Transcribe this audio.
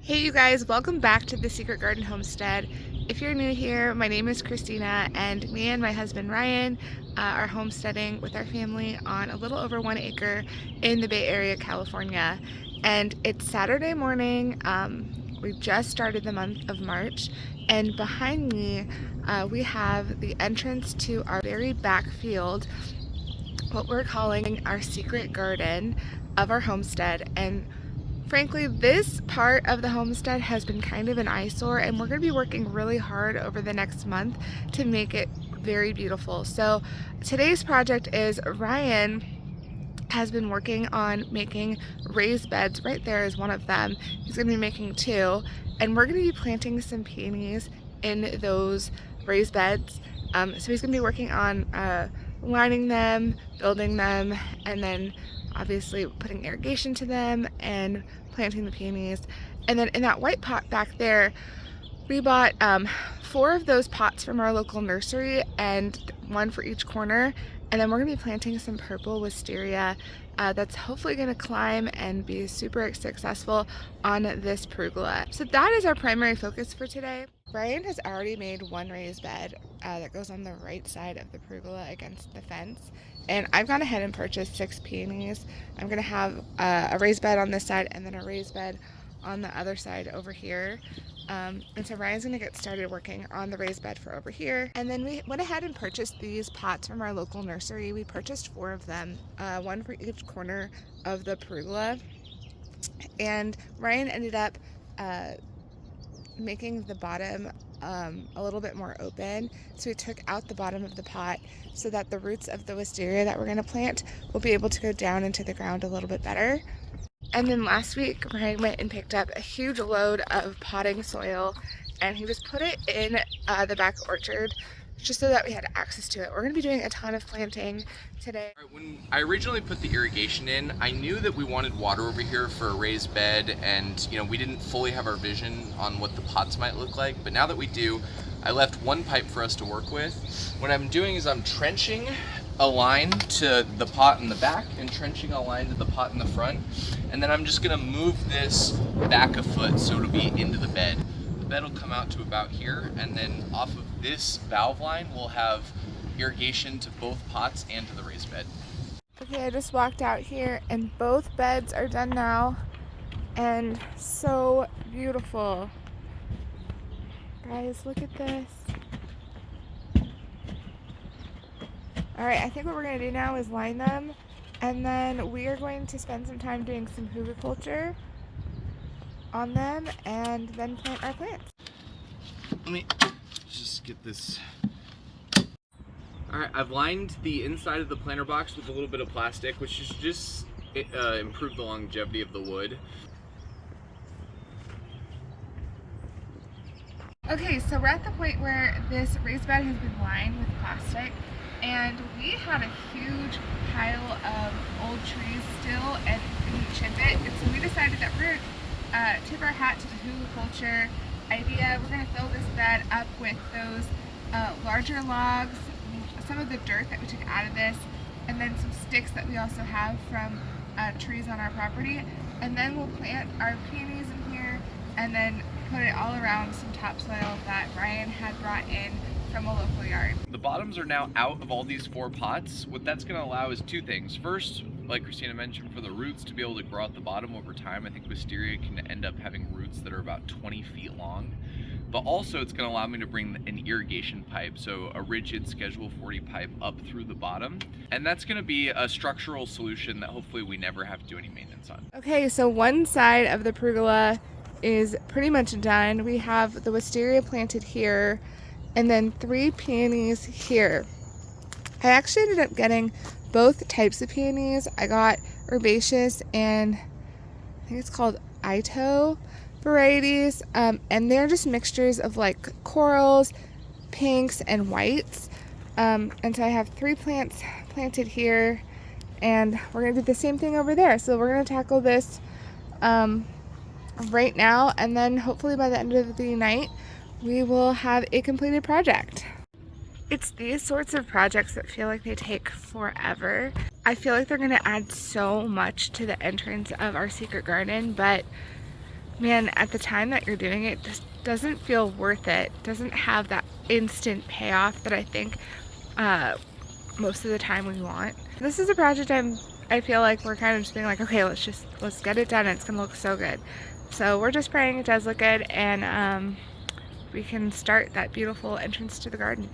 Hey you guys, welcome back to the Secret Garden Homestead. If you're new here, my name is Christina and me and my husband Ryan are homesteading with our family on a little over 1 acre in the Bay Area, California. And it's Saturday morning. We just started the month of March, and behind me we have the entrance to our very back field, what we're calling our secret garden of our homestead. And frankly, this part of the homestead has been kind of an eyesore, and we're going to be working really hard over the next month to make it very beautiful. So today's project is Ryan has been working on making raised beds. Right there is one of them. He's going to be making two, and we're going to be planting some peonies in those raised beds. So he's going to be working on lining them, building them, and then obviously putting irrigation to them and planting the peonies. And then in that white pot back there, we bought 4 of those pots from our local nursery, and one for each corner. And then we're gonna be planting some purple wisteria that's hopefully gonna climb and be super successful on this pergola. So that is our primary focus for today. Ryan has already made one raised bed that goes on the right side of the pergola against the fence. And I've gone ahead and purchased 6 peonies. I'm gonna have a raised bed on this side and then a raised bed on the other side over here. And so Ryan's gonna get started working on the raised bed for over here. And then we went ahead and purchased these pots from our local nursery. We purchased 4 of them, one for each corner of the pergola. And Ryan ended up making the bottom a little bit more open. So we took out the bottom of the pot so that the roots of the wisteria that we're gonna plant will be able to go down into the ground a little bit better. And then last week, Ryan went and picked up a huge load of potting soil, and he just put it in the back orchard just so that we had access to it. We're going to be doing a ton of planting today. When I originally put the irrigation in, I knew that we wanted water over here for a raised bed, and we didn't fully have our vision on what the pots might look like, but now that we do, I left one pipe for us to work with. What I'm doing is I'm trenching a line to the pot in the back and trenching a line to the pot in the front, and then I'm just gonna move this back a foot so it'll be into the bed. The bed will come out to about here, and then off of this valve line we'll have irrigation to both pots and to the raised bed. Okay, I just walked out here and both beds are done now, and so beautiful. Guys, look at this. Alright, I think what we're going to do now is line them, and then we are going to spend some time doing some hugelkultur on them and then plant our plants. Let me just get this. Alright, I've lined the inside of the planter box with a little bit of plastic, which is just improve the longevity of the wood. Okay, so we're at the point where this raised bed has been lined with plastic, and we had a huge pile of old trees still, and we chipped it, and so we decided that we're going to tip our hat to the hugelkultur idea. We're going to fill this bed up with those larger logs, some of the dirt that we took out of this, and then some sticks that we also have from trees on our property, and then we'll plant our peonies in here, and then put it all around some topsoil that Ryan had brought in from a local yard. The bottoms are now out of all these 4 pots. What that's going to allow is 2 things. First, like Christina mentioned, for the roots to be able to grow out the bottom over time. I think wisteria can end up having roots that are about 20 feet long. But also it's going to allow me to bring an irrigation pipe, so a rigid Schedule 40 pipe up through the bottom. And that's going to be a structural solution that hopefully we never have to do any maintenance on. Okay, so one side of the pergola is pretty much done. We have the wisteria planted here, and then 3 peonies here. I actually ended up getting both types of peonies. I got herbaceous and I think it's called Ito varieties, and they're just mixtures of like corals, pinks, and whites. And so I have 3 plants planted here, and we're gonna do the same thing over there. So we're gonna tackle this right now, and then hopefully by the end of the night we will have a completed project. It's these sorts of projects that feel like they take forever. I feel like they're going to add so much to the entrance of our secret garden, but man, at the time that you're doing it, just doesn't feel worth it. Doesn't have that instant payoff that I think most of the time we want. This is a project I feel like we're kind of just being like, okay, let's get it done. It's gonna look so good. So we're just praying it does look good, and we can start that beautiful entrance to the garden.